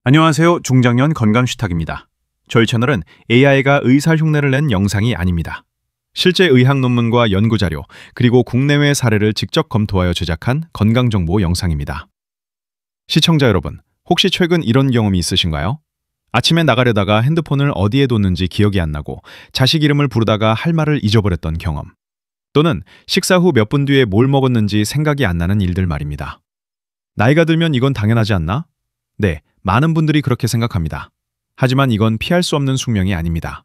안녕하세요. 중장년 건강식탁입니다. 저희 채널은 AI가 의사 흉내를 낸 영상이 아닙니다. 실제 의학 논문과 연구자료, 그리고 국내외 사례를 직접 검토하여 제작한 건강정보 영상입니다. 시청자 여러분, 혹시 최근 이런 경험이 있으신가요? 아침에 나가려다가 핸드폰을 어디에 뒀는지 기억이 안 나고 자식 이름을 부르다가 할 말을 잊어버렸던 경험. 또는 식사 후 몇 분 뒤에 뭘 먹었는지 생각이 안 나는 일들 말입니다. 나이가 들면 이건 당연하지 않나? 네, 많은 분들이 그렇게 생각합니다. 하지만 이건 피할 수 없는 숙명이 아닙니다.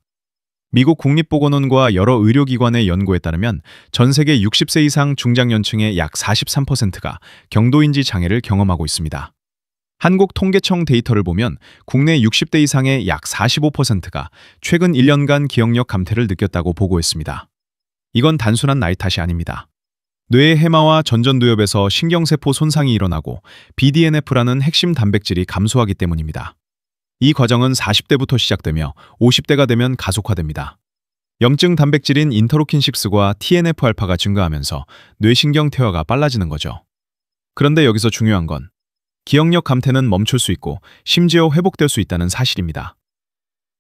미국 국립보건원과 여러 의료기관의 연구에 따르면 전 세계 60세 이상 중장년층의 약 43%가 경도인지 장애를 경험하고 있습니다. 한국통계청 데이터를 보면 국내 60대 이상의 약 45%가 최근 1년간 기억력 감퇴를 느꼈다고 보고했습니다. 이건 단순한 나이 탓이 아닙니다. 뇌의 해마와 전전두엽에서 신경세포 손상이 일어나고 BDNF라는 핵심 단백질이 감소하기 때문입니다. 이 과정은 40대부터 시작되며 50대가 되면 가속화됩니다. 염증 단백질인 인터루킨6과 TNF-알파가 증가하면서 뇌신경 퇴화가 빨라지는 거죠. 그런데 여기서 중요한 건 기억력 감퇴는 멈출 수 있고 심지어 회복될 수 있다는 사실입니다.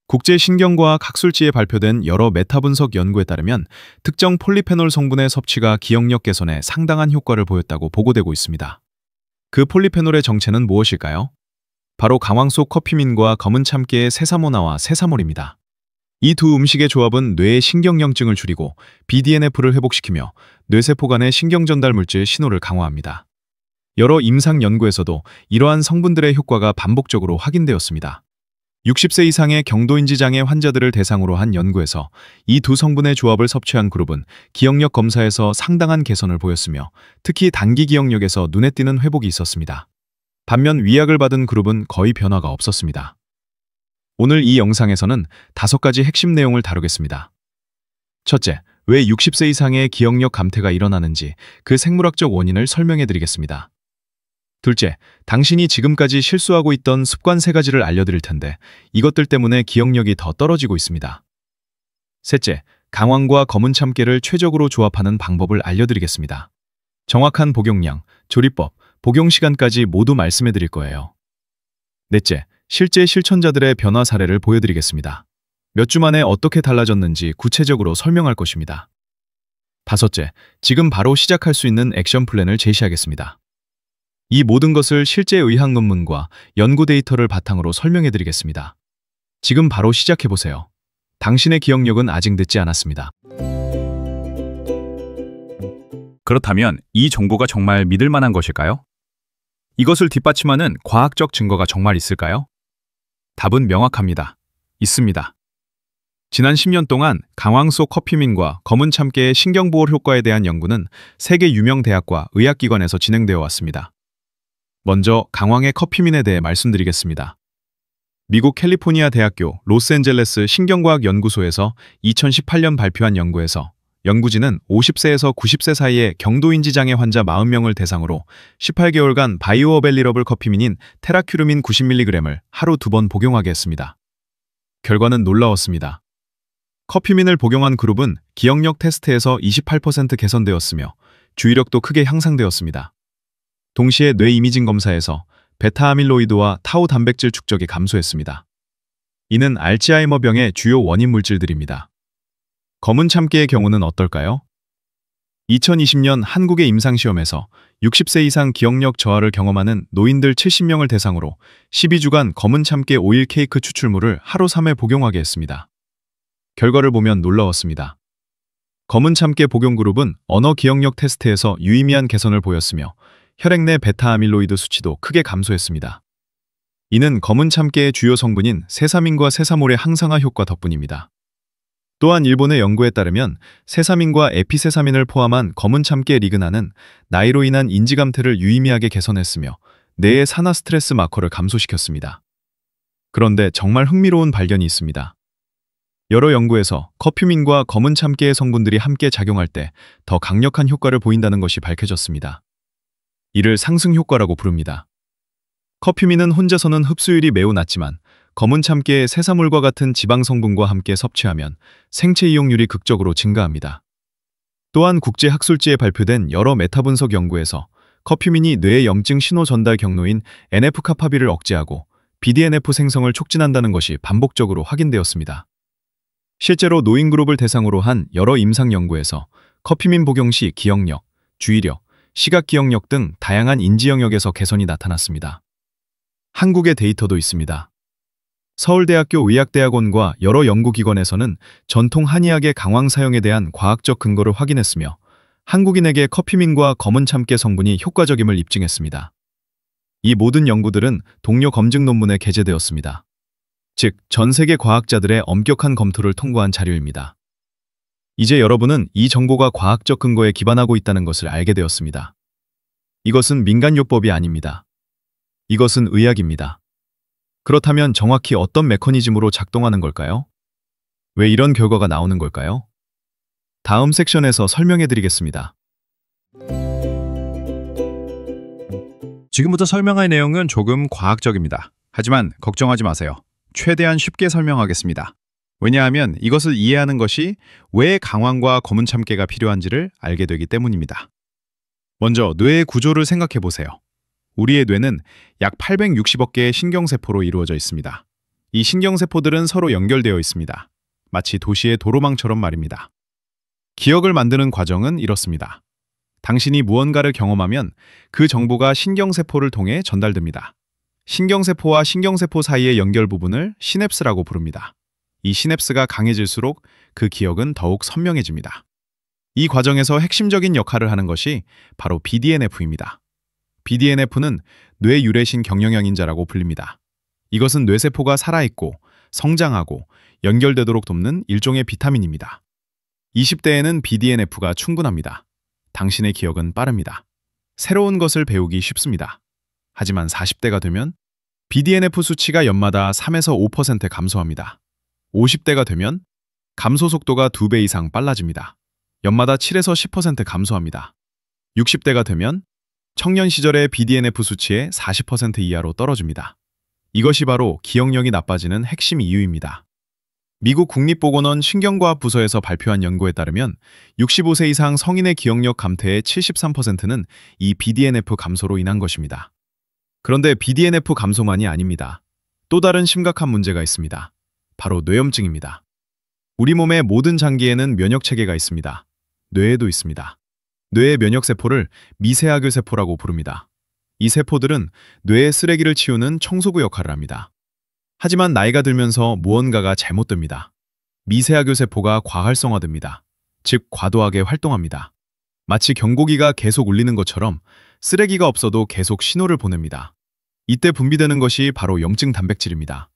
국제신경과학 학술지에 발표된 여러 메타 분석 연구에 따르면 특정 폴리페놀 성분의 섭취가 기억력 개선에 상당한 효과를 보였다고 보고되고 있습니다. 그 폴리페놀의 정체는 무엇일까요? 바로 강황 속 커피민과 검은 참깨의 세사모나와 세사몰입니다. 이 두 음식의 조합은 뇌의 신경염증을 줄이고 BDNF를 회복시키며 뇌세포 간의 신경전달 물질 신호를 강화합니다. 여러 임상 연구에서도 이러한 성분들의 효과가 반복적으로 확인되었습니다. 60세 이상의 경도인지 장애 환자들을 대상으로 한 연구에서 이 두 성분의 조합을 섭취한 그룹은 기억력 검사에서 상당한 개선을 보였으며 특히 단기 기억력에서 눈에 띄는 회복이 있었습니다. 반면 위약을 받은 그룹은 거의 변화가 없었습니다. 오늘 이 영상에서는 5가지 핵심 내용을 다루겠습니다. 첫째, 왜 60세 이상의 기억력 감퇴가 일어나는지 그 생물학적 원인을 설명해 드리겠습니다. 둘째, 당신이 지금까지 실수하고 있던 습관 3가지를 알려드릴 텐데 이것들 때문에 기억력이 더 떨어지고 있습니다. 셋째, 강황과 검은 참깨를 최적으로 조합하는 방법을 알려드리겠습니다. 정확한 복용량, 조리법, 복용 시간까지 모두 말씀해 드릴 거예요. 넷째, 실제 실천자들의 변화 사례를 보여드리겠습니다. 몇 주 만에 어떻게 달라졌는지 구체적으로 설명할 것입니다. 다섯째, 지금 바로 시작할 수 있는 액션 플랜을 제시하겠습니다. 이 모든 것을 실제 의학 논문과 연구 데이터를 바탕으로 설명해 드리겠습니다. 지금 바로 시작해 보세요. 당신의 기억력은 아직 늦지 않았습니다. 그렇다면 이 정보가 정말 믿을 만한 것일까요? 이것을 뒷받침하는 과학적 증거가 정말 있을까요? 답은 명확합니다. 있습니다. 지난 10년 동안 강황 속 커피민과 검은 참깨의 신경보호 효과에 대한 연구는 세계 유명 대학과 의학기관에서 진행되어 왔습니다. 먼저 강황의 커피민에 대해 말씀드리겠습니다. 미국 캘리포니아 대학교 로스앤젤레스 신경과학연구소에서 2018년 발표한 연구에서 연구진은 50세에서 90세 사이의 경도인지 장애 환자 40명을 대상으로 18개월간 바이오어벨리러블 커피민인 테라큐르민 90mg을 하루 2번 복용하게 했습니다. 결과는 놀라웠습니다. 커피민을 복용한 그룹은 기억력 테스트에서 28% 개선되었으며 주의력도 크게 향상되었습니다. 동시에 뇌 이미징 검사에서 베타아밀로이드와 타우 단백질 축적이 감소했습니다. 이는 알츠하이머병의 주요 원인 물질들입니다. 검은 참깨의 경우는 어떨까요? 2020년 한국의 임상시험에서 60세 이상 기억력 저하를 경험하는 노인들 70명을 대상으로 12주간 검은 참깨 오일 케이크 추출물을 하루 3회 복용하게 했습니다. 결과를 보면 놀라웠습니다. 검은 참깨 복용 그룹은 언어 기억력 테스트에서 유의미한 개선을 보였으며 혈액 내 베타아밀로이드 수치도 크게 감소했습니다. 이는 검은 참깨의 주요 성분인 세사민과 세사몰의 항상화 효과 덕분입니다. 또한 일본의 연구에 따르면 세사민과 에피세사민을 포함한 검은 참깨 리그나는 나이로 인한 인지 감퇴를 유의미하게 개선했으며 뇌의 산화 스트레스 마커를 감소시켰습니다. 그런데 정말 흥미로운 발견이 있습니다. 여러 연구에서 커피민과 검은 참깨의 성분들이 함께 작용할 때 더 강력한 효과를 보인다는 것이 밝혀졌습니다. 이를 상승 효과라고 부릅니다. 커피민은 혼자서는 흡수율이 매우 낮지만 검은 참깨의 세사물과 같은 지방 성분과 함께 섭취하면 생체 이용률이 극적으로 증가합니다. 또한 국제학술지에 발표된 여러 메타 분석 연구에서 커피민이 뇌의 염증 신호 전달 경로인 NF-카파비를 억제하고 BDNF 생성을 촉진한다는 것이 반복적으로 확인되었습니다. 실제로 노인그룹을 대상으로 한 여러 임상 연구에서 커피민 복용 시 기억력, 주의력, 시각기억력 등 다양한 인지 영역에서 개선이 나타났습니다. 한국의 데이터도 있습니다. 서울대학교 의학대학원과 여러 연구기관에서는 전통 한의학의 강황 사용에 대한 과학적 근거를 확인했으며 한국인에게 커피민과 검은 참깨 성분이 효과적임을 입증했습니다. 이 모든 연구들은 동료 검증 논문에 게재되었습니다. 즉, 전 세계 과학자들의 엄격한 검토를 통과한 자료입니다. 이제 여러분은 이 정보가 과학적 근거에 기반하고 있다는 것을 알게 되었습니다. 이것은 민간요법이 아닙니다. 이것은 의학입니다. 그렇다면 정확히 어떤 메커니즘으로 작동하는 걸까요? 왜 이런 결과가 나오는 걸까요? 다음 섹션에서 설명해 드리겠습니다. 지금부터 설명할 내용은 조금 과학적입니다. 하지만 걱정하지 마세요. 최대한 쉽게 설명하겠습니다. 왜냐하면 이것을 이해하는 것이 왜 강황과 검은 참깨가 필요한지를 알게 되기 때문입니다. 먼저 뇌의 구조를 생각해 보세요. 우리의 뇌는 약 860억 개의 신경세포로 이루어져 있습니다. 이 신경세포들은 서로 연결되어 있습니다. 마치 도시의 도로망처럼 말입니다. 기억을 만드는 과정은 이렇습니다. 당신이 무언가를 경험하면 그 정보가 신경세포를 통해 전달됩니다. 신경세포와 신경세포 사이의 연결 부분을 시냅스라고 부릅니다. 이 시냅스가 강해질수록 그 기억은 더욱 선명해집니다. 이 과정에서 핵심적인 역할을 하는 것이 바로 BDNF입니다. BDNF는 뇌 유래신 경영양인자라고 불립니다. 이것은 뇌세포가 살아있고 성장하고 연결되도록 돕는 일종의 비타민입니다. 20대에는 BDNF가 충분합니다. 당신의 기억은 빠릅니다. 새로운 것을 배우기 쉽습니다. 하지만 40대가 되면 BDNF 수치가 연마다 3에서 5% 감소합니다. 50대가 되면 감소 속도가 2배 이상 빨라집니다. 연마다 7에서 10% 감소합니다. 60대가 되면 청년 시절의 BDNF 수치의 40% 이하로 떨어집니다. 이것이 바로 기억력이 나빠지는 핵심 이유입니다. 미국 국립보건원 신경과학 부서에서 발표한 연구에 따르면 65세 이상 성인의 기억력 감퇴의 73%는 이 BDNF 감소로 인한 것입니다. 그런데 BDNF 감소만이 아닙니다. 또 다른 심각한 문제가 있습니다. 바로 뇌염증입니다. 우리 몸의 모든 장기에는 면역체계가 있습니다. 뇌에도 있습니다. 뇌의 면역세포를 미세하교세포라고 부릅니다. 이 세포들은 뇌의 쓰레기를 치우는 청소부 역할을 합니다. 하지만 나이가 들면서 무언가가 잘못됩니다. 미세하교세포가 과활성화됩니다. 즉, 과도하게 활동합니다. 마치 경고기가 계속 울리는 것처럼 쓰레기가 없어도 계속 신호를 보냅니다. 이때 분비되는 것이 바로 염증 단백질입니다.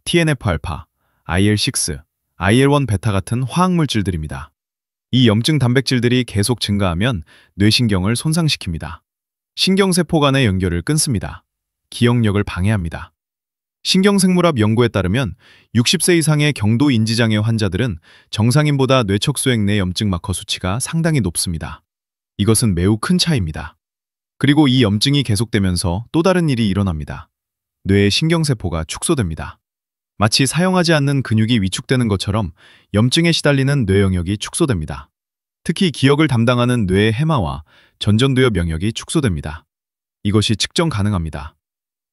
TNF-알파, IL-6, IL-1베타 같은 화학물질들입니다. 이 염증 단백질들이 계속 증가하면 뇌신경을 손상시킵니다. 신경세포 간의 연결을 끊습니다. 기억력을 방해합니다. 신경생물학 연구에 따르면 60세 이상의 경도 인지장애 환자들은 정상인보다 뇌척수액 내 염증 마커 수치가 상당히 높습니다. 이것은 매우 큰 차이입니다. 그리고 이 염증이 계속되면서 또 다른 일이 일어납니다. 뇌의 신경세포가 축소됩니다. 마치 사용하지 않는 근육이 위축되는 것처럼 염증에 시달리는 뇌 영역이 축소됩니다. 특히 기억을 담당하는 뇌의 해마와 전전두엽 영역이 축소됩니다. 이것이 측정 가능합니다.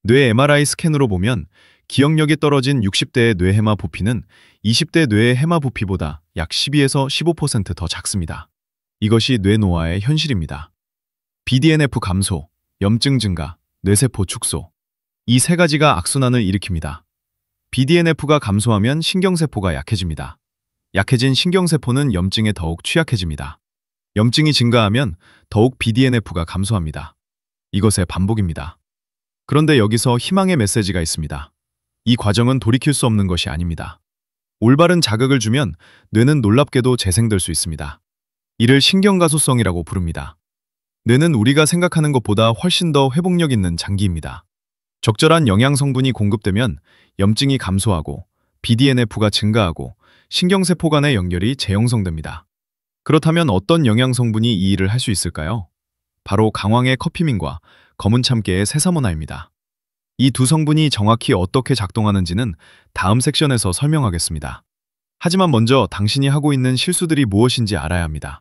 뇌 MRI 스캔으로 보면 기억력이 떨어진 60대의 뇌해마 부피는 20대 뇌의 해마 부피보다 약 12에서 15% 더 작습니다. 이것이 뇌노화의 현실입니다. BDNF 감소, 염증 증가, 뇌세포 축소. 이 세 가지가 악순환을 일으킵니다. BDNF가 감소하면 신경세포가 약해집니다. 약해진 신경세포는 염증에 더욱 취약해집니다. 염증이 증가하면 더욱 BDNF가 감소합니다. 이것의 반복입니다. 그런데 여기서 희망의 메시지가 있습니다. 이 과정은 돌이킬 수 없는 것이 아닙니다. 올바른 자극을 주면 뇌는 놀랍게도 재생될 수 있습니다. 이를 신경가소성이라고 부릅니다. 뇌는 우리가 생각하는 것보다 훨씬 더 회복력 있는 장기입니다. 적절한 영양 성분이 공급되면 염증이 감소하고 BDNF가 증가하고 신경세포 간의 연결이 재형성됩니다. 그렇다면 어떤 영양 성분이 이 일을 할 수 있을까요? 바로 강황의 커피민과 검은 참깨의 세사모나입니다. 이 두 성분이 정확히 어떻게 작동하는지는 다음 섹션에서 설명하겠습니다. 하지만 먼저 당신이 하고 있는 실수들이 무엇인지 알아야 합니다.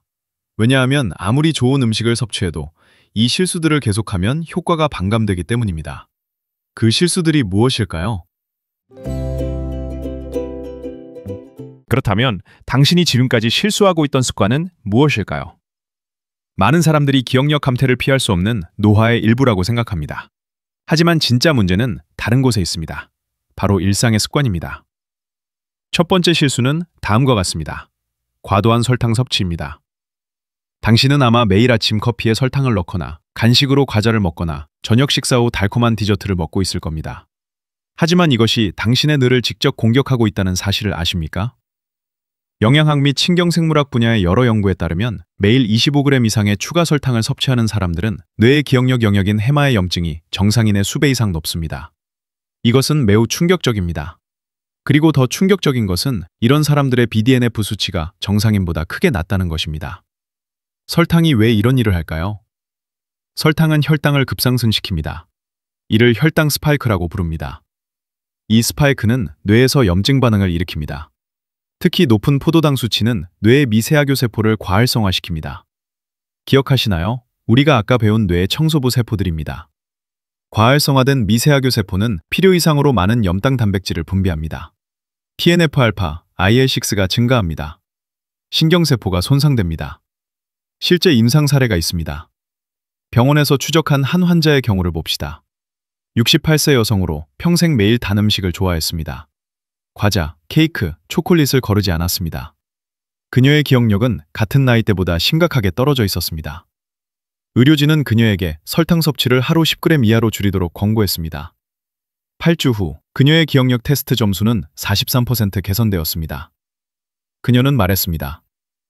왜냐하면 아무리 좋은 음식을 섭취해도 이 실수들을 계속하면 효과가 반감되기 때문입니다. 그 실수들이 무엇일까요? 그렇다면 당신이 지금까지 실수하고 있던 습관은 무엇일까요? 많은 사람들이 기억력 감퇴를 피할 수 없는 노화의 일부라고 생각합니다. 하지만 진짜 문제는 다른 곳에 있습니다. 바로 일상의 습관입니다. 첫 번째 실수는 다음과 같습니다. 과도한 설탕 섭취입니다. 당신은 아마 매일 아침 커피에 설탕을 넣거나 간식으로 과자를 먹거나 저녁 식사 후 달콤한 디저트를 먹고 있을 겁니다. 하지만 이것이 당신의 뇌를 직접 공격하고 있다는 사실을 아십니까? 영양학 및 신경생물학 분야의 여러 연구에 따르면 매일 25g 이상의 추가 설탕을 섭취하는 사람들은 뇌의 기억력 영역인 해마의 염증이 정상인의 수배 이상 높습니다. 이것은 매우 충격적입니다. 그리고 더 충격적인 것은 이런 사람들의 BDNF 수치가 정상인보다 크게 낮다는 것입니다. 설탕이 왜 이런 일을 할까요? 설탕은 혈당을 급상승시킵니다. 이를 혈당 스파이크라고 부릅니다. 이 스파이크는 뇌에서 염증 반응을 일으킵니다. 특히 높은 포도당 수치는 뇌의 미세하교 세포를 과활성화시킵니다. 기억하시나요? 우리가 아까 배운 뇌의 청소부 세포들입니다. 과활성화된 미세하교 세포는 필요 이상으로 많은 염당 단백질을 분비합니다. TNF-알파, IL-6가 증가합니다. 신경세포가 손상됩니다. 실제 임상 사례가 있습니다. 병원에서 추적한 한 환자의 경우를 봅시다. 68세 여성으로 평생 매일 단 음식을 좋아했습니다. 과자, 케이크, 초콜릿을 거르지 않았습니다. 그녀의 기억력은 같은 나이대보다 심각하게 떨어져 있었습니다. 의료진은 그녀에게 설탕 섭취를 하루 10g 이하로 줄이도록 권고했습니다. 8주 후 그녀의 기억력 테스트 점수는 43% 개선되었습니다. 그녀는 말했습니다.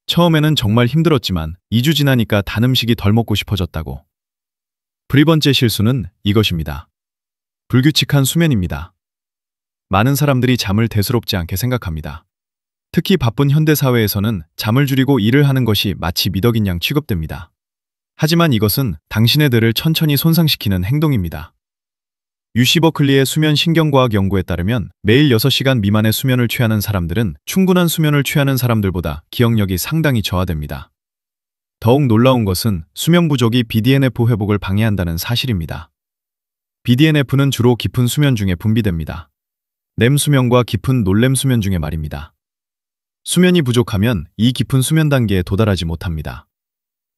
처음에는 정말 힘들었지만 2주 지나니까 단 음식이 덜 먹고 싶어졌다고. 두 번째 실수는 이것입니다. 불규칙한 수면입니다. 많은 사람들이 잠을 대수롭지 않게 생각합니다. 특히 바쁜 현대사회에서는 잠을 줄이고 일을 하는 것이 마치 미덕인 양 취급됩니다. 하지만 이것은 당신의 뇌를 천천히 손상시키는 행동입니다. UC 버클리의 수면 신경과학 연구에 따르면 매일 6시간 미만의 수면을 취하는 사람들은 충분한 수면을 취하는 사람들보다 기억력이 상당히 저하됩니다. 더욱 놀라운 것은 수면 부족이 BDNF 회복을 방해한다는 사실입니다. BDNF는 주로 깊은 수면 중에 분비됩니다. 렘 수면과 깊은 놀렘 수면 중에 말입니다. 수면이 부족하면 이 깊은 수면 단계에 도달하지 못합니다.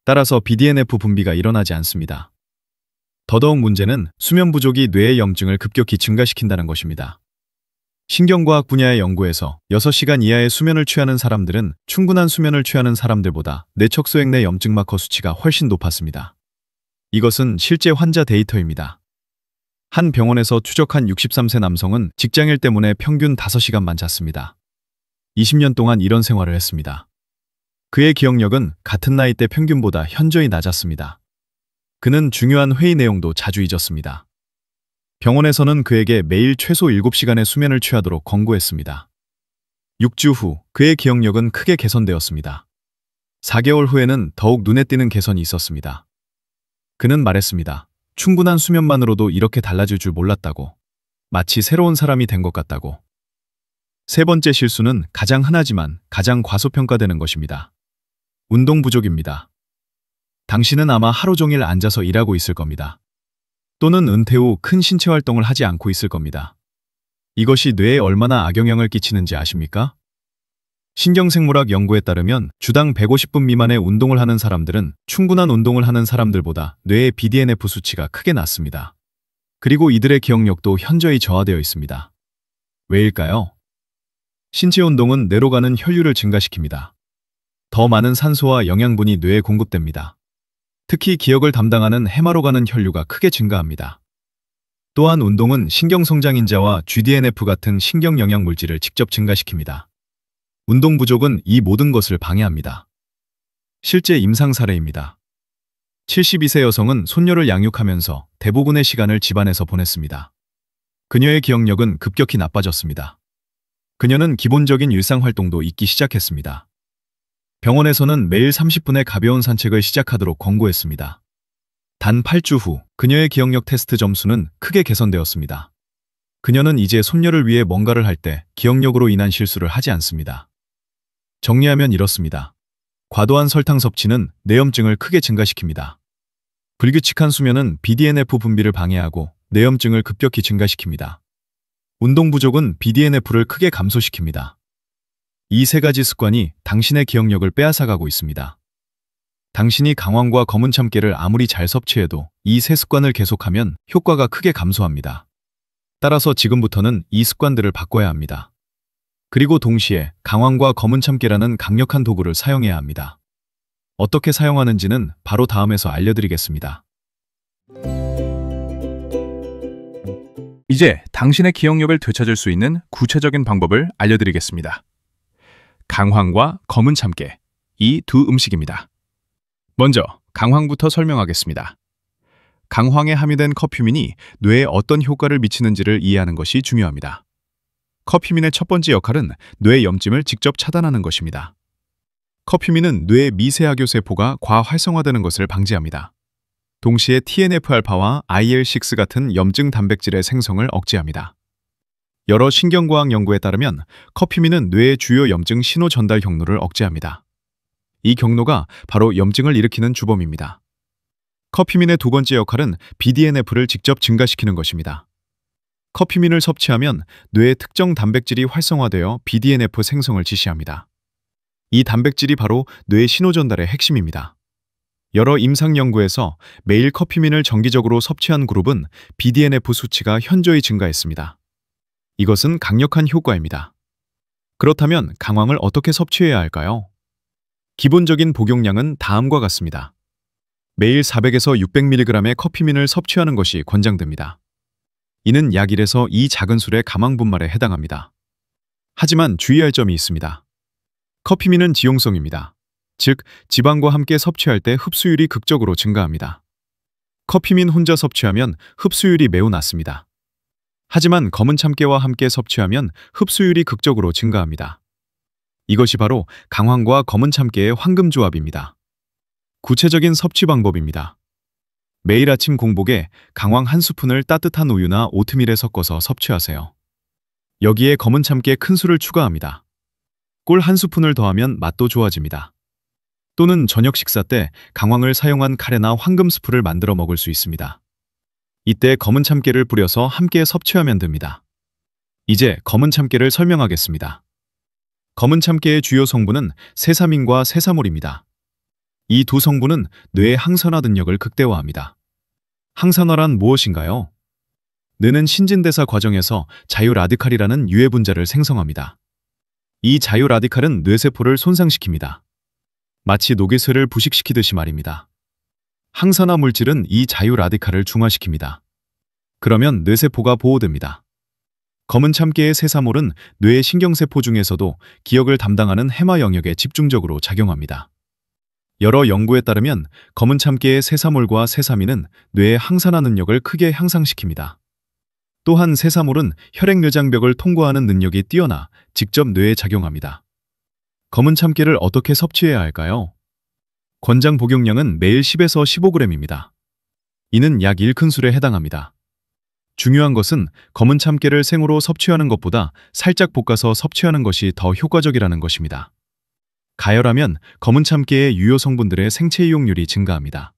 따라서 BDNF 분비가 일어나지 않습니다. 더더욱 문제는 수면 부족이 뇌의 염증을 급격히 증가시킨다는 것입니다. 신경과학 분야의 연구에서 6시간 이하의 수면을 취하는 사람들은 충분한 수면을 취하는 사람들보다 뇌척소액 내 염증 마커 수치가 훨씬 높았습니다. 이것은 실제 환자 데이터입니다. 한 병원에서 추적한 63세 남성은 직장일 때문에 평균 5시간만 잤습니다. 20년 동안 이런 생활을 했습니다. 그의 기억력은 같은 나이대 평균보다 현저히 낮았습니다. 그는 중요한 회의 내용도 자주 잊었습니다. 병원에서는 그에게 매일 최소 7시간의 수면을 취하도록 권고했습니다. 6주 후 그의 기억력은 크게 개선되었습니다. 4개월 후에는 더욱 눈에 띄는 개선이 있었습니다. 그는 말했습니다. 충분한 수면만으로도 이렇게 달라질 줄 몰랐다고. 마치 새로운 사람이 된 것 같다고. 세 번째 실수는 가장 흔하지만 가장 과소평가되는 것입니다. 운동 부족입니다. 당신은 아마 하루 종일 앉아서 일하고 있을 겁니다. 또는 은퇴 후 큰 신체 활동을 하지 않고 있을 겁니다. 이것이 뇌에 얼마나 악영향을 끼치는지 아십니까? 신경생물학 연구에 따르면 주당 150분 미만의 운동을 하는 사람들은 충분한 운동을 하는 사람들보다 뇌의 BDNF 수치가 크게 낮습니다. 그리고 이들의 기억력도 현저히 저하되어 있습니다. 왜일까요? 신체 운동은 뇌로 가는 혈류를 증가시킵니다. 더 많은 산소와 영양분이 뇌에 공급됩니다. 특히 기억을 담당하는 해마로 가는 혈류가 크게 증가합니다. 또한 운동은 신경성장인자와 GDNF 같은 신경영양 물질을 직접 증가시킵니다. 운동 부족은 이 모든 것을 방해합니다. 실제 임상 사례입니다. 72세 여성은 손녀를 양육하면서 대부분의 시간을 집안에서 보냈습니다. 그녀의 기억력은 급격히 나빠졌습니다. 그녀는 기본적인 일상활동도 잊기 시작했습니다. 병원에서는 매일 30분의 가벼운 산책을 시작하도록 권고했습니다. 단 8주 후 그녀의 기억력 테스트 점수는 크게 개선되었습니다. 그녀는 이제 손녀를 위해 뭔가를 할 때 기억력으로 인한 실수를 하지 않습니다. 정리하면 이렇습니다. 과도한 설탕 섭취는 뇌염증을 크게 증가시킵니다. 불규칙한 수면은 BDNF 분비를 방해하고 뇌염증을 급격히 증가시킵니다. 운동 부족은 BDNF를 크게 감소시킵니다. 이 세 가지 습관이 당신의 기억력을 빼앗아가고 있습니다. 당신이 강황과 검은 참깨를 아무리 잘 섭취해도 이 세 습관을 계속하면 효과가 크게 감소합니다. 따라서 지금부터는 이 습관들을 바꿔야 합니다. 그리고 동시에 강황과 검은 참깨라는 강력한 도구를 사용해야 합니다. 어떻게 사용하는지는 바로 다음에서 알려드리겠습니다. 이제 당신의 기억력을 되찾을 수 있는 구체적인 방법을 알려드리겠습니다. 강황과 검은 참깨, 이 두 음식입니다. 먼저 강황부터 설명하겠습니다. 강황에 함유된 커큐민이 뇌에 어떤 효과를 미치는지를 이해하는 것이 중요합니다. 커큐민의 첫 번째 역할은 뇌 염증을 직접 차단하는 것입니다. 커큐민은 뇌의 미세하교 세포가 과활성화되는 것을 방지합니다. 동시에 TNF-알파와 IL-6 같은 염증 단백질의 생성을 억제합니다. 여러 신경과학 연구에 따르면 커큐민은 뇌의 주요 염증 신호 전달 경로를 억제합니다. 이 경로가 바로 염증을 일으키는 주범입니다. 커큐민의 두 번째 역할은 BDNF를 직접 증가시키는 것입니다. 커큐민을 섭취하면 뇌의 특정 단백질이 활성화되어 BDNF 생성을 지시합니다. 이 단백질이 바로 뇌 신호 전달의 핵심입니다. 여러 임상 연구에서 매일 커큐민을 정기적으로 섭취한 그룹은 BDNF 수치가 현저히 증가했습니다. 이것은 강력한 효과입니다. 그렇다면 강황을 어떻게 섭취해야 할까요? 기본적인 복용량은 다음과 같습니다. 매일 400에서 600mg의 커큐민을 섭취하는 것이 권장됩니다. 이는 약 1에서 2 작은 술의 가망 분말에 해당합니다. 하지만 주의할 점이 있습니다. 커큐민은 지용성입니다. 즉, 지방과 함께 섭취할 때 흡수율이 극적으로 증가합니다. 커큐민 혼자 섭취하면 흡수율이 매우 낮습니다. 하지만 검은 참깨와 함께 섭취하면 흡수율이 극적으로 증가합니다. 이것이 바로 강황과 검은 참깨의 황금 조합입니다. 구체적인 섭취 방법입니다. 매일 아침 공복에 강황 한 스푼을 따뜻한 우유나 오트밀에 섞어서 섭취하세요. 여기에 검은 참깨 큰 술을 추가합니다. 꿀 한 스푼을 더하면 맛도 좋아집니다. 또는 저녁 식사 때 강황을 사용한 카레나 황금 스프를 만들어 먹을 수 있습니다. 이때 검은 참깨를 뿌려서 함께 섭취하면 됩니다. 이제 검은 참깨를 설명하겠습니다. 검은 참깨의 주요 성분은 세사민과 세사몰입니다. 이 두 성분은 뇌의 항산화 능력을 극대화합니다. 항산화란 무엇인가요? 뇌는 신진대사 과정에서 자유라디칼이라는 유해 분자를 생성합니다. 이 자유라디칼은 뇌세포를 손상시킵니다. 마치 녹이슬을 부식시키듯이 말입니다. 항산화 물질은 이 자유라디칼을 중화시킵니다. 그러면 뇌세포가 보호됩니다. 검은 참깨의 세사몰은 뇌의 신경세포 중에서도 기억을 담당하는 해마 영역에 집중적으로 작용합니다. 여러 연구에 따르면 검은 참깨의 세사몰과 세사민은 뇌의 항산화 능력을 크게 향상시킵니다. 또한 세사몰은 혈액뇌장벽을 통과하는 능력이 뛰어나 직접 뇌에 작용합니다. 검은 참깨를 어떻게 섭취해야 할까요? 권장 복용량은 매일 10에서 15g입니다. 이는 약 1큰술에 해당합니다. 중요한 것은 검은 참깨를 생으로 섭취하는 것보다 살짝 볶아서 섭취하는 것이 더 효과적이라는 것입니다. 가열하면 검은 참깨의 유효 성분들의 생체 이용률이 증가합니다.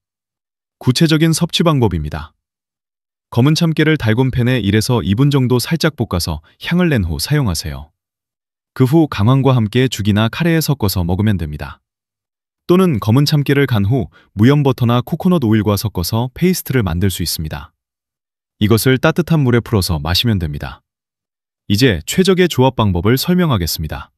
구체적인 섭취 방법입니다. 검은 참깨를 달군 팬에 1에서 2분 정도 살짝 볶아서 향을 낸 후 사용하세요. 그 후 강황과 함께 죽이나 카레에 섞어서 먹으면 됩니다. 또는 검은 참깨를 간 후 무염버터나 코코넛 오일과 섞어서 페이스트를 만들 수 있습니다. 이것을 따뜻한 물에 풀어서 마시면 됩니다. 이제 최적의 조합 방법을 설명하겠습니다.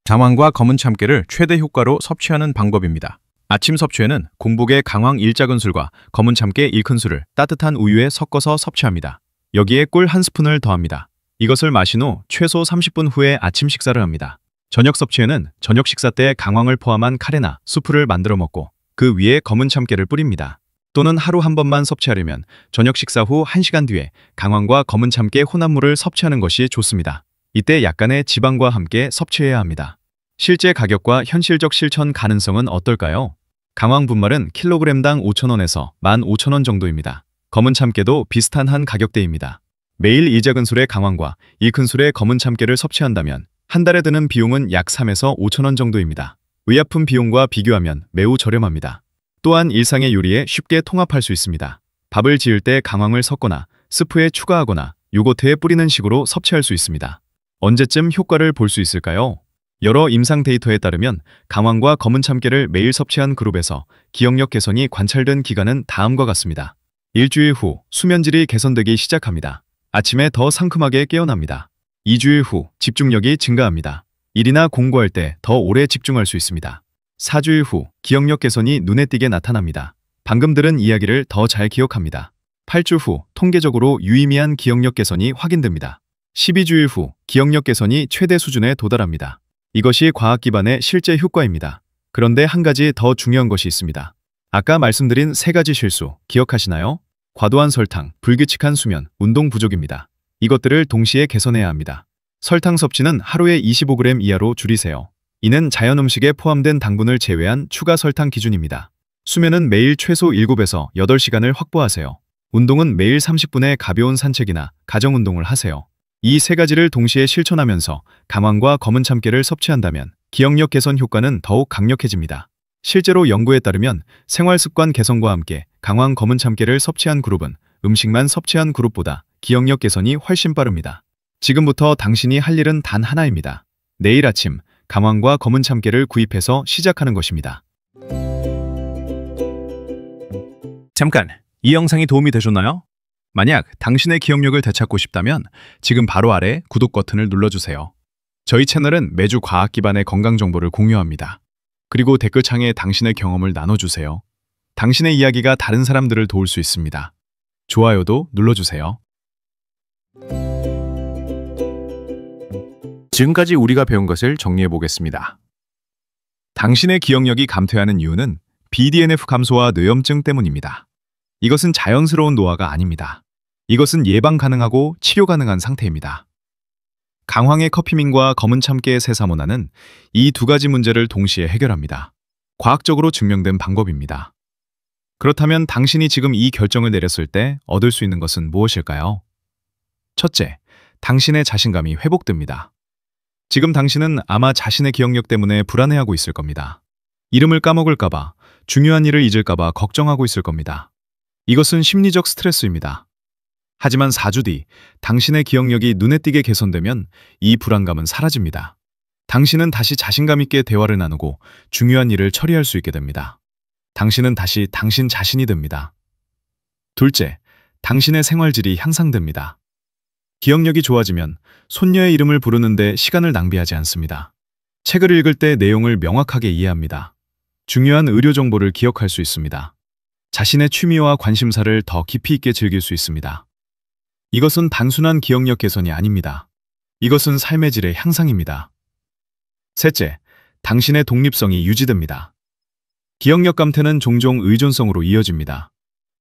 강황과 검은 참깨를 최대 효과로 섭취하는 방법입니다. 아침 섭취에는 공복에 강황 1작은술과 검은 참깨 1큰술을 따뜻한 우유에 섞어서 섭취합니다. 여기에 꿀 한 스푼을 더합니다. 이것을 마신 후 최소 30분 후에 아침 식사를 합니다. 저녁 섭취에는 저녁 식사 때 강황을 포함한 카레나 수프를 만들어 먹고 그 위에 검은 참깨를 뿌립니다. 또는 하루 한 번만 섭취하려면 저녁 식사 후 1시간 뒤에 강황과 검은 참깨 혼합물을 섭취하는 것이 좋습니다. 이때 약간의 지방과 함께 섭취해야 합니다. 실제 가격과 현실적 실천 가능성은 어떨까요? 강황 분말은 킬로그램당 5,000원에서 15,000원 정도입니다. 검은 참깨도 비슷한 한 가격대입니다. 매일 2작은술의 강황과 1큰술의 검은 참깨를 섭취한다면 한 달에 드는 비용은 약 3에서 5,000원 정도입니다. 의약품 비용과 비교하면 매우 저렴합니다. 또한 일상의 요리에 쉽게 통합할 수 있습니다. 밥을 지을 때 강황을 섞거나 스프에 추가하거나 요거트에 뿌리는 식으로 섭취할 수 있습니다. 언제쯤 효과를 볼 수 있을까요? 여러 임상 데이터에 따르면 강황과 검은 참깨를 매일 섭취한 그룹에서 기억력 개선이 관찰된 기간은 다음과 같습니다. 일주일 후 수면질이 개선되기 시작합니다. 아침에 더 상큼하게 깨어납니다. 2주일 후 집중력이 증가합니다. 일이나 공부할 때 더 오래 집중할 수 있습니다. 4주일 후 기억력 개선이 눈에 띄게 나타납니다. 방금 들은 이야기를 더 잘 기억합니다. 8주 후 통계적으로 유의미한 기억력 개선이 확인됩니다. 12주일 후 기억력 개선이 최대 수준에 도달합니다. 이것이 과학 기반의 실제 효과입니다. 그런데 한 가지 더 중요한 것이 있습니다. 아까 말씀드린 세 가지 실수 기억하시나요? 과도한 설탕, 불규칙한 수면, 운동 부족입니다. 이것들을 동시에 개선해야 합니다. 설탕 섭취는 하루에 25g 이하로 줄이세요. 이는 자연 음식에 포함된 당분을 제외한 추가 설탕 기준입니다. 수면은 매일 최소 7에서 8시간을 확보하세요. 운동은 매일 30분의 가벼운 산책이나 가정 운동을 하세요. 이 세 가지를 동시에 실천하면서 강황과 검은 참깨를 섭취한다면 기억력 개선 효과는 더욱 강력해집니다. 실제로 연구에 따르면 생활 습관 개선과 함께 강황 검은 참깨를 섭취한 그룹은 음식만 섭취한 그룹보다 기억력 개선이 훨씬 빠릅니다. 지금부터 당신이 할 일은 단 하나입니다. 내일 아침 강황과 검은 참깨를 구입해서 시작하는 것입니다. 잠깐, 이 영상이 도움이 되셨나요? 만약 당신의 기억력을 되찾고 싶다면 지금 바로 아래 구독 버튼을 눌러주세요. 저희 채널은 매주 과학 기반의 건강 정보를 공유합니다. 그리고 댓글창에 당신의 경험을 나눠주세요. 당신의 이야기가 다른 사람들을 도울 수 있습니다. 좋아요도 눌러주세요. 지금까지 우리가 배운 것을 정리해 보겠습니다. 당신의 기억력이 감퇴하는 이유는 BDNF 감소와 뇌염증 때문입니다. 이것은 자연스러운 노화가 아닙니다. 이것은 예방 가능하고 치료 가능한 상태입니다. 강황의 커피민과 검은 참깨의 세사모나는 이 두 가지 문제를 동시에 해결합니다. 과학적으로 증명된 방법입니다. 그렇다면 당신이 지금 이 결정을 내렸을 때 얻을 수 있는 것은 무엇일까요? 첫째, 당신의 자신감이 회복됩니다. 지금 당신은 아마 자신의 기억력 때문에 불안해하고 있을 겁니다. 이름을 까먹을까봐, 중요한 일을 잊을까봐 걱정하고 있을 겁니다. 이것은 심리적 스트레스입니다. 하지만 4주 뒤 당신의 기억력이 눈에 띄게 개선되면 이 불안감은 사라집니다. 당신은 다시 자신감 있게 대화를 나누고 중요한 일을 처리할 수 있게 됩니다. 당신은 다시 당신 자신이 됩니다. 둘째, 당신의 생활질이 향상됩니다. 기억력이 좋아지면 손녀의 이름을 부르는데 시간을 낭비하지 않습니다. 책을 읽을 때 내용을 명확하게 이해합니다. 중요한 의료 정보를 기억할 수 있습니다. 자신의 취미와 관심사를 더 깊이 있게 즐길 수 있습니다. 이것은 단순한 기억력 개선이 아닙니다. 이것은 삶의 질의 향상입니다. 셋째, 당신의 독립성이 유지됩니다. 기억력 감퇴는 종종 의존성으로 이어집니다.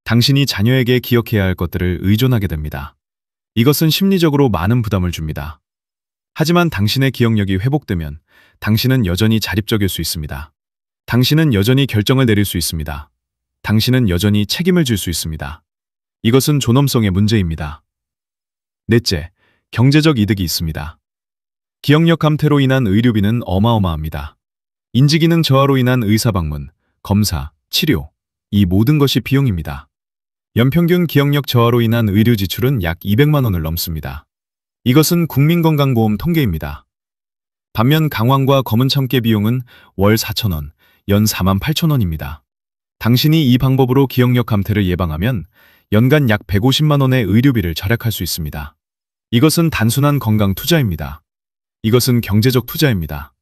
당신이 자녀에게 기억해야 할 것들을 의존하게 됩니다. 이것은 심리적으로 많은 부담을 줍니다. 하지만 당신의 기억력이 회복되면 당신은 여전히 자립적일 수 있습니다. 당신은 여전히 결정을 내릴 수 있습니다. 당신은 여전히 책임을 질 수 있습니다. 이것은 존엄성의 문제입니다. 넷째, 경제적 이득이 있습니다. 기억력 감퇴로 인한 의료비는 어마어마합니다. 인지기능 저하로 인한 의사 방문, 검사, 치료, 이 모든 것이 비용입니다. 연평균 기억력 저하로 인한 의료 지출은 약 200만 원을 넘습니다. 이것은 국민건강보험 통계입니다. 반면 강황과 검은 참깨 비용은 월 4,000원, 연 48,000원입니다. 당신이 이 방법으로 기억력 감퇴를 예방하면 연간 약 150만 원의 의료비를 절약할 수 있습니다. 이것은 단순한 건강 투자입니다. 이것은 경제적 투자입니다.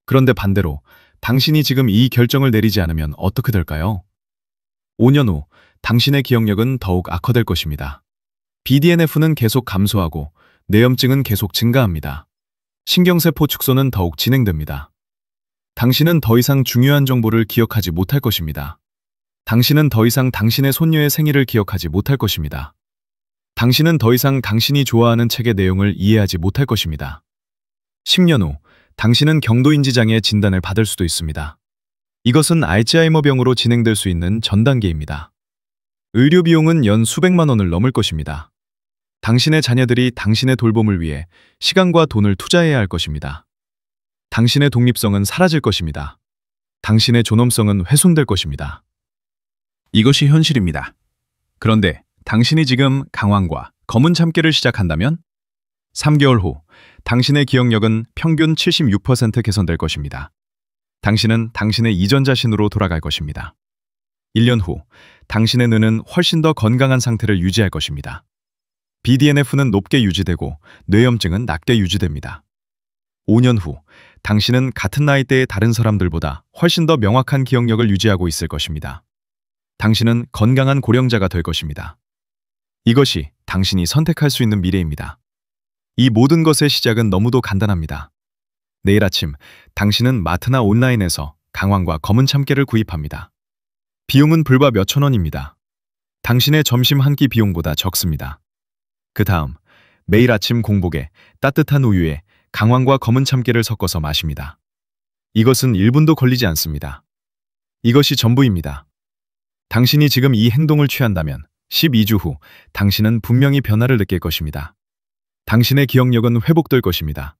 그런데 반대로 당신이 지금 이 결정을 내리지 않으면 어떻게 될까요? 5년 후 당신의 기억력은 더욱 악화될 것입니다. BDNF는 계속 감소하고 뇌염증은 계속 증가합니다. 신경세포 축소는 더욱 진행됩니다. 당신은 더 이상 중요한 정보를 기억하지 못할 것입니다. 당신은 더 이상 당신의 손녀의 생일을 기억하지 못할 것입니다. 당신은 더 이상 당신이 좋아하는 책의 내용을 이해하지 못할 것입니다. 10년 후 당신은 경도인지 장애 진단을 받을 수도 있습니다. 이것은 알츠하이머병으로 진행될 수 있는 전 단계입니다. 의료 비용은 연 수백만 원을 넘을 것입니다. 당신의 자녀들이 당신의 돌봄을 위해 시간과 돈을 투자해야 할 것입니다. 당신의 독립성은 사라질 것입니다. 당신의 존엄성은 훼손될 것입니다. 이것이 현실입니다. 그런데 당신이 지금 강황과 검은 참깨를 시작한다면 3개월 후 당신의 기억력은 평균 76% 개선될 것입니다. 당신은 당신의 이전 자신으로 돌아갈 것입니다. 1년 후 당신의 뇌는 훨씬 더 건강한 상태를 유지할 것입니다. BDNF는 높게 유지되고 뇌염증은 낮게 유지됩니다. 5년 후 당신은 같은 나이대의 다른 사람들보다 훨씬 더 명확한 기억력을 유지하고 있을 것입니다. 당신은 건강한 고령자가 될 것입니다. 이것이 당신이 선택할 수 있는 미래입니다. 이 모든 것의 시작은 너무도 간단합니다. 내일 아침 당신은 마트나 온라인에서 강황과 검은 참깨를 구입합니다. 비용은 불과 몇천 원입니다. 당신의 점심 한 끼 비용보다 적습니다. 그 다음 매일 아침 공복에 따뜻한 우유에 강황과 검은 참깨를 섞어서 마십니다. 이것은 1분도 걸리지 않습니다. 이것이 전부입니다. 당신이 지금 이 행동을 취한다면 12주 후 당신은 분명히 변화를 느낄 것입니다. 당신의 기억력은 회복될 것입니다.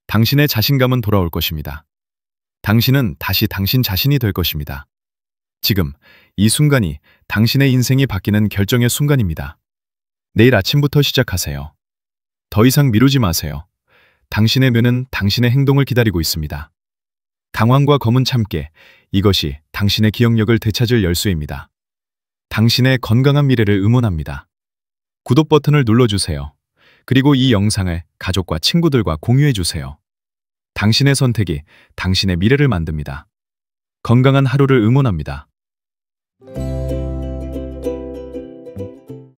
당신의 자신감은 돌아올 것입니다. 당신은 다시 당신 자신이 될 것입니다. 지금 이 순간이 당신의 인생이 바뀌는 결정의 순간입니다. 내일 아침부터 시작하세요. 더 이상 미루지 마세요. 당신의 뇌는 당신의 행동을 기다리고 있습니다. 강황과 검은 참깨, 이것이 당신의 기억력을 되찾을 열쇠입니다. 당신의 건강한 미래를 응원합니다. 구독 버튼을 눌러주세요. 그리고 이 영상을 가족과 친구들과 공유해주세요. 당신의 선택이 당신의 미래를 만듭니다. 건강한 하루를 응원합니다.